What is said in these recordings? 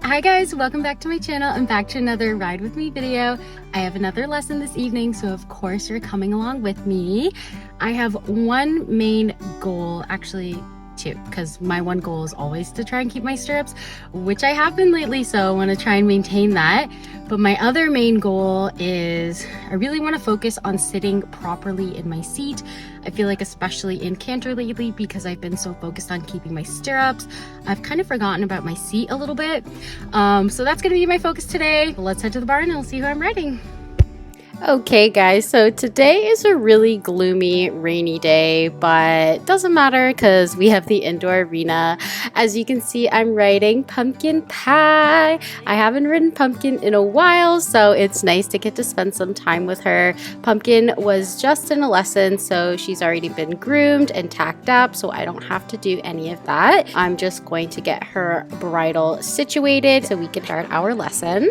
Hi guys, welcome back to my channel and back to another ride with me video. I have another lesson this evening, so of course you're coming along with me. I have one main goal, actually two, because my one goal is always to try and keep my stirrups, which I have been lately, so I want to try and maintain that. But my other main goal is I really want to focus on sitting properly in my seat. I feel like especially in canter lately, because I've been so focused on keeping my stirrups, I've kind of forgotten about my seat a little bit. So that's going to be my focus today. Let's head to the barn and I'll see who I'm riding. Okay guys, so today is a really gloomy, rainy day, but doesn't matter because we have the indoor arena. As you can see, I'm riding Pumpkin Pie. I haven't ridden Pumpkin in a while, so it's nice to get to spend some time with her. Pumpkin was just in a lesson, so she's already been groomed and tacked up, so I don't have to do any of that. I'm just going to get her bridle situated so we can start our lesson.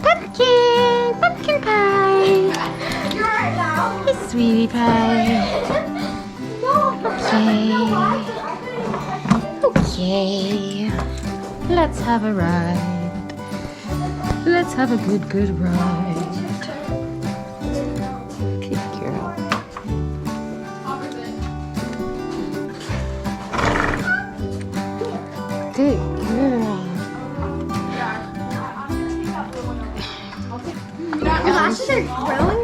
Pumpkin! Pumpkin Pie! Hey, sweetie pie. Okay. Let's have a ride. Let's have a good ride. Good girl. Good girl. Her lashes are growing.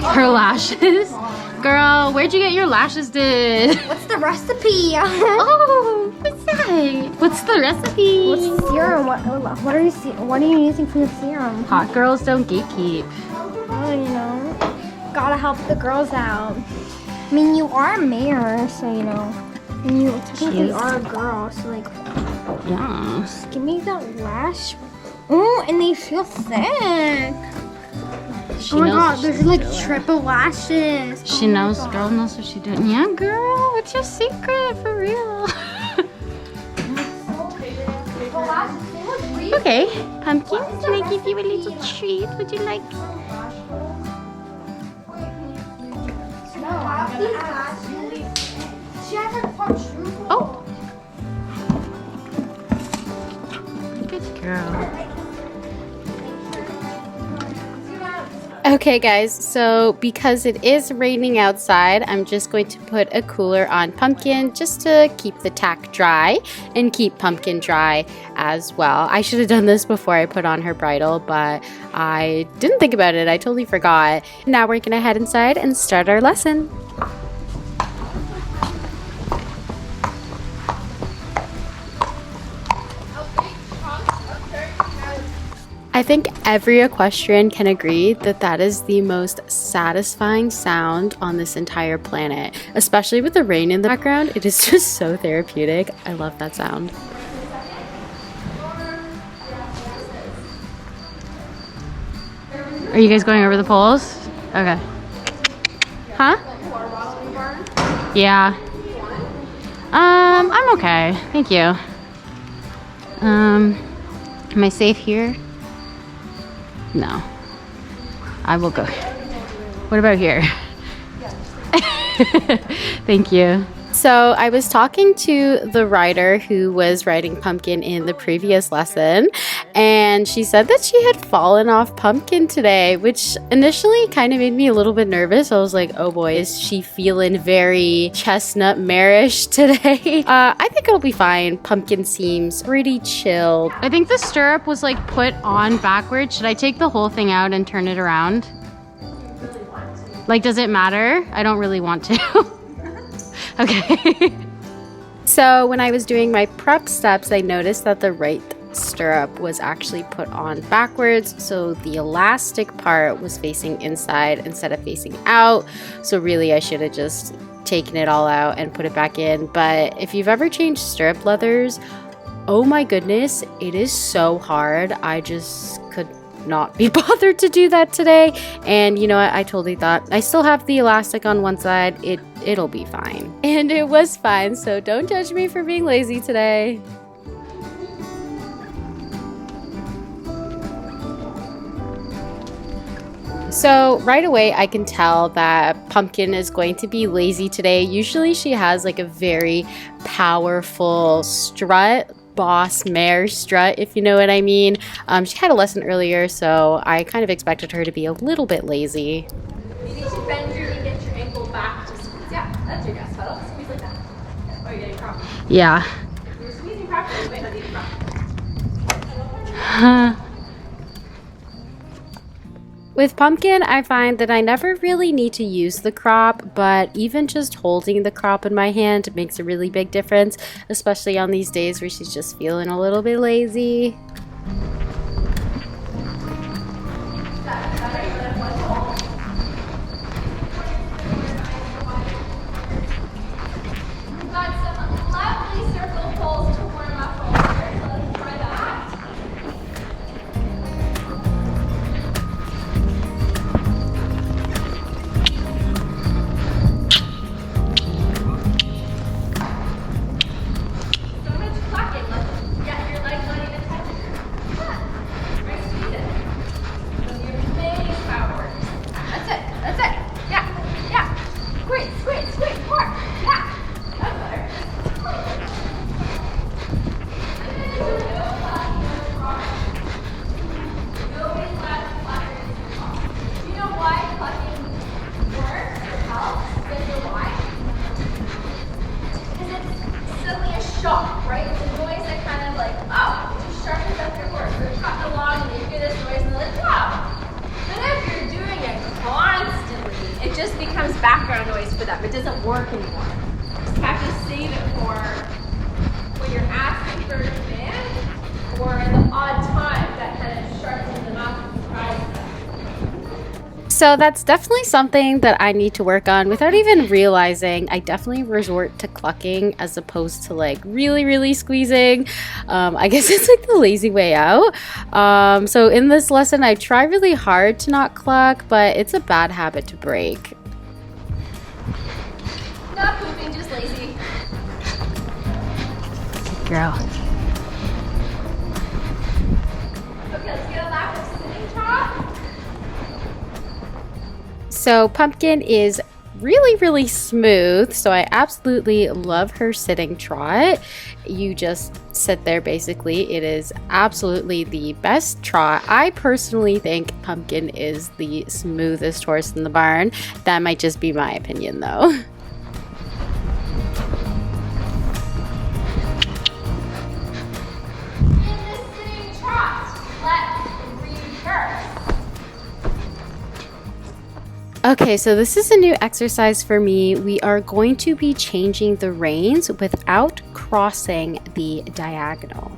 Her lashes? Girl, where'd you get your lashes did? What's the recipe? Oh, what's that? What's the recipe? What's the serum? What are you using for the serum? Hot girls don't gatekeep. Oh, you know, gotta help the girls out. I mean, you are a mayor, so you know. And you technically are a girl, so like. Yeah. Just give me that lash. Oh, and they feel thick. She Oh my knows god, what there's she's like doing. triple lashes. She knows, girl knows what she's doing. Yeah, girl, what's your secret for real? Okay, Pumpkin, can I give you a little treat? Would you like? Oh, good girl. Okay guys, so because it is raining outside, I'm just going to put a cooler on Pumpkin just to keep the tack dry and keep Pumpkin dry as well. I should have done this before I put on her bridle, but I didn't think about it. I totally forgot. Now we're gonna head inside and start our lesson. I think every equestrian can agree that that is the most satisfying sound on this entire planet, especially with the rain in the background. It is just so therapeutic. I love that sound. Are you guys going over the poles? Okay. Huh? Yeah. I'm okay. Thank you. Am I safe here? No. I will go. What about here? Thank you. So I was talking to the rider who was riding Pumpkin in the previous lesson, and she said that she had fallen off Pumpkin today, which initially kind of made me a little bit nervous. I was like, oh boy, is she feeling very chestnut marish today? I think it'll be fine. Pumpkin seems pretty chilled. I think the stirrup was like put on backwards. Should I take the whole thing out and turn it around? Like, does it matter? I don't really want to. Okay. So when I was doing my prep steps, I noticed that the right stirrup was actually put on backwards, so the elastic part was facing inside instead of facing out. So really I should have just taken it all out and put it back in. But if you've ever changed stirrup leathers, oh my goodness, it is so hard. I just could not be bothered to do that today. And you know what, I totally thought I still have the elastic on one side, it'll be fine. And it was fine, so don't judge me for being lazy today. So right away I can tell that Pumpkin is going to be lazy today. Usually she has like a very powerful strut boss mare strut, if you know what I mean. She had a lesson earlier, so I kind of expected her to be a little bit lazy. You need to bend your knee, get your ankle back to squeeze. Yeah, that's your gas pedal. Squeeze like that. Oh, you're getting proper. Yeah. You're squeezing properly. Wait, how do you proper? With Pumpkin, I find that I never really need to use the crop, but even just holding the crop in my hand makes a really big difference, especially on these days where she's just feeling a little bit lazy. Shock, right? It's a noise that kind of like, oh, it just sharpens up your horse. They're cutting along and you hear this noise and they're like, wow. But if you're doing it constantly, it just becomes background noise for them. It doesn't work anymore. You just have to save it for when you're asking for a command or in the odd time that kind of sharpens them up and surprises them. So that's definitely something that I need to work on without even realizing. I definitely resort to clucking as opposed to like really squeezing. I guess it's like the lazy way out. So in this lesson, I try really hard to not cluck, but it's a bad habit to break. Not pooping, just lazy. Girl. Okay, let's get a lap of sitting trot. So Pumpkin is really smooth, so I absolutely love her sitting trot. You just sit there basically. It is absolutely the best trot. I personally think Pumpkin is the smoothest horse in the barn. That might just be my opinion though. In the sitting trot, let's reverse. Okay, so this is a new exercise for me. We are going to be changing the reins without crossing the diagonal.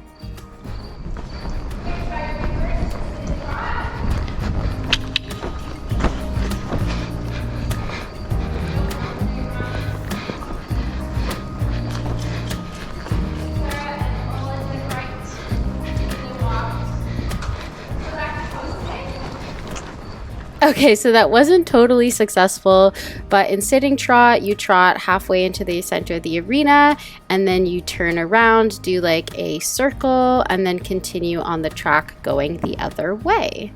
Okay, so that wasn't totally successful, but in sitting trot, you trot halfway into the center of the arena, and then you turn around, do like a circle, and then continue on the track going the other way.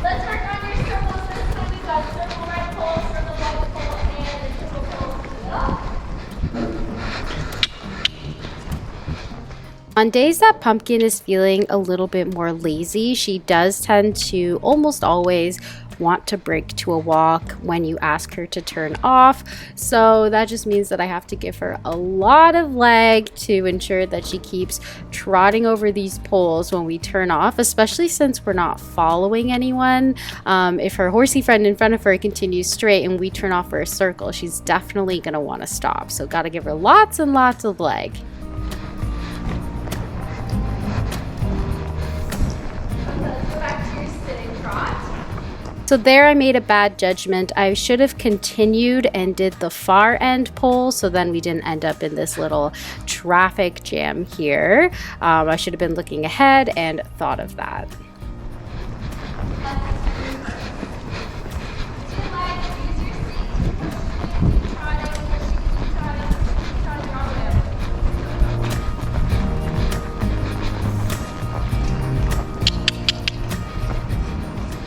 Let's work on your circles. This time we've got circle right pole, circle left pole, and a triple pole to the middle. On days that Pumpkin is feeling a little bit more lazy, she does tend to almost always want to break to a walk when you ask her to turn off. So that just means that I have to give her a lot of leg to ensure that she keeps trotting over these poles when we turn off, especially since we're not following anyone. If her horsey friend in front of her continues straight and we turn off for a circle, she's definitely going to want to stop. So got to give her lots and lots of leg. So there I made a bad judgment. I should have continued and did the far end pole, so then we didn't end up in this little traffic jam here. I should have been looking ahead and thought of that.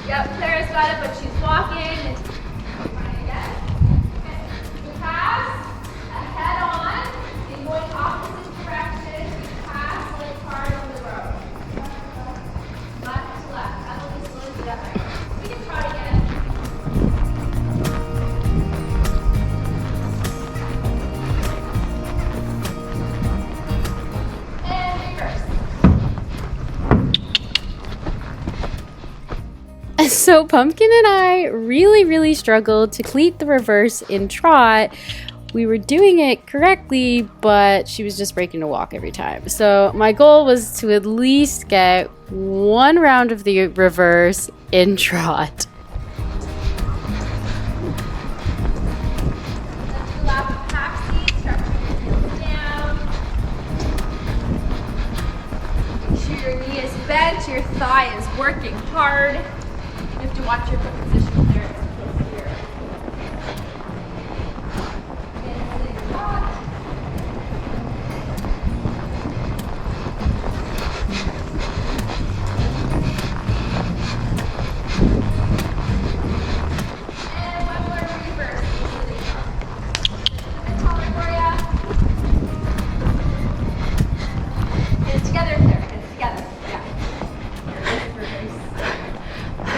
Yep, Clara's got it, but she's walking. Trying again. Okay. The calves, head on, and going opposite direction. So Pumpkin and I really struggled to complete the reverse in trot. We were doing it correctly, but she was just breaking to walk every time. So my goal was to at least get one round of the reverse in trot. Make sure your knee is bent, your thigh is working hard. You have to watch your foot position there.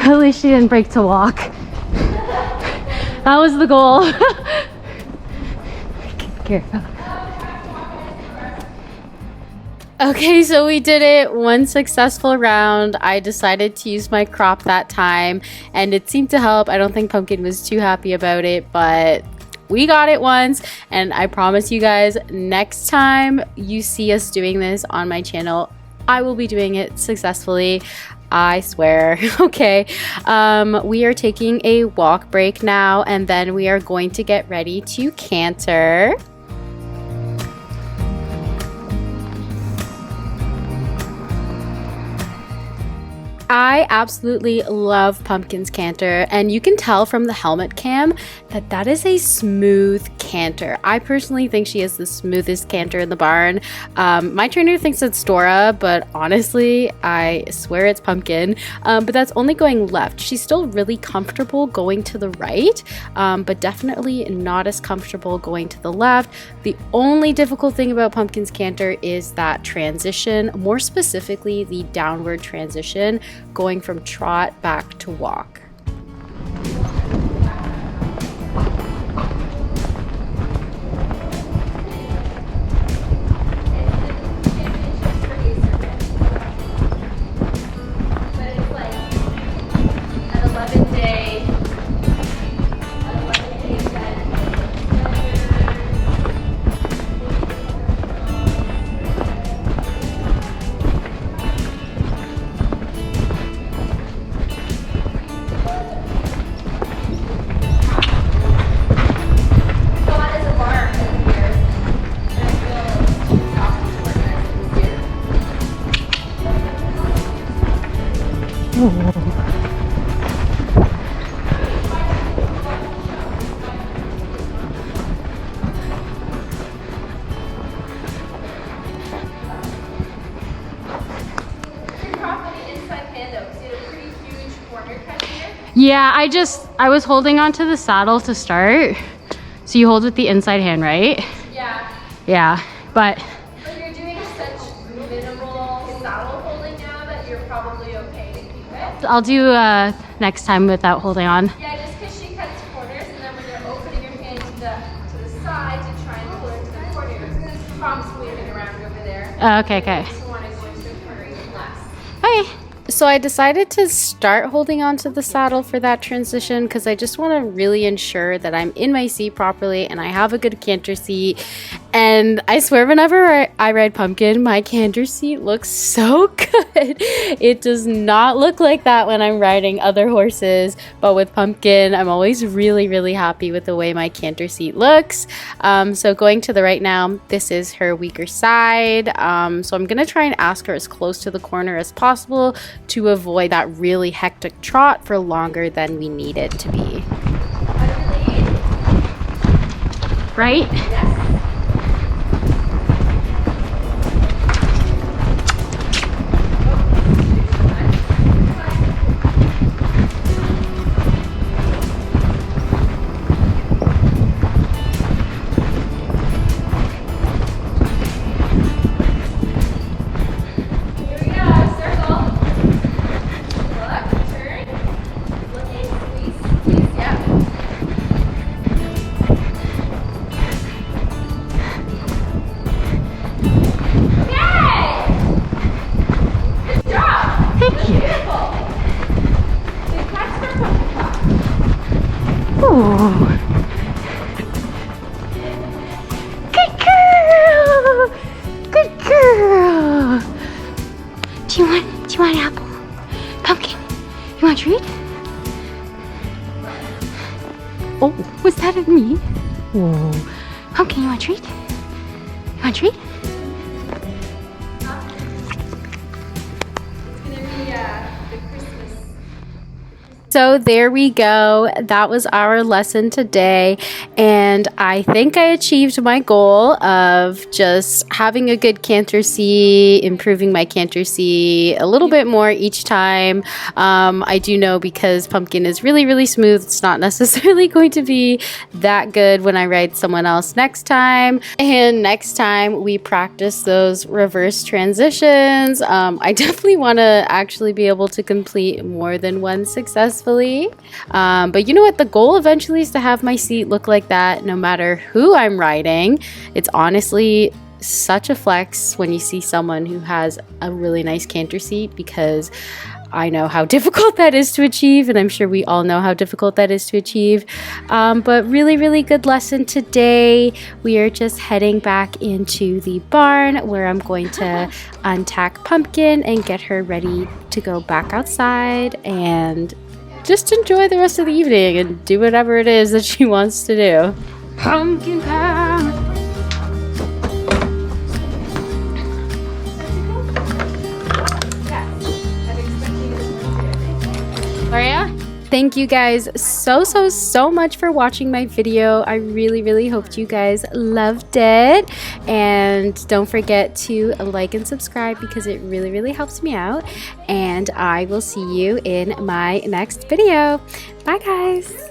At least she didn't break to walk. That was the goal. Careful. Okay, so we did it. One successful round. I decided to use my crop that time, and it seemed to help. I don't think Pumpkin was too happy about it, but we got it once, and I promise you guys, next time you see us doing this on my channel, I will be doing it successfully. I swear. Okay, we are taking a walk break now, and then we are going to get ready to canter. I absolutely love Pumpkin's canter, and you can tell from the helmet cam that that is a smooth canter. I personally think she is the smoothest canter in the barn. My trainer thinks it's Dora, but honestly, I swear it's Pumpkin. But that's only going left. She's still really comfortable going to the right, but definitely not as comfortable going to the left. The only difficult thing about Pumpkin's canter is that transition, more specifically the downward transition, going from trot back to walk. Yeah, I was holding onto the saddle to start. So you hold with the inside hand, right? Yeah. Yeah, but you're doing such minimal saddle holding now that you're probably okay to keep it. I'll do next time without holding on. Yeah, just because she cuts corners, and then when you're opening your hand to the side to try and pull her to the corners, because Mom's waving around over there. Okay. You just want to go into the corner even less. Hey. So I decided to start holding on to the saddle for that transition because I just want to really ensure that I'm in my seat properly and I have a good canter seat. And I swear whenever I ride Pumpkin, my canter seat looks so good. It does not look like that when I'm riding other horses, but with Pumpkin, I'm always really happy with the way my canter seat looks. So going to the right now, this is her weaker side. So I'm gonna try and ask her as close to the corner as possible to avoid that really hectic trot for longer than we need it to be. Right? Yes. Ooh. Good girl. Good girl. Do you want an apple? Pumpkin, you want a treat? Oh, was that at me? Whoa. Pumpkin, you want a treat? You want a treat? So there we go. That was our lesson today. And I think I achieved my goal of just having a good canter seat, improving my canter seat a little bit more each time. I do know because Pumpkin is really, really smooth, it's not necessarily going to be that good when I ride someone else next time. And next time we practice those reverse transitions, I definitely want to actually be able to complete more than one successfully. But you know what? The goal eventually is to have my seat look like that no matter who I'm riding. It's honestly such a flex when you see someone who has a really nice canter seat, because I know how difficult that is to achieve, and I'm sure we all know how difficult that is to achieve. But really, really good lesson today. We are just heading back into the barn where I'm going to untack Pumpkin and get her ready to go back outside and just enjoy the rest of the evening and do whatever it is that she wants to do. Pumpkin pie. Maria? Thank you guys so much for watching my video. I really hope you guys loved it. And don't forget to like and subscribe because it really helps me out. And I will see you in my next video. Bye guys.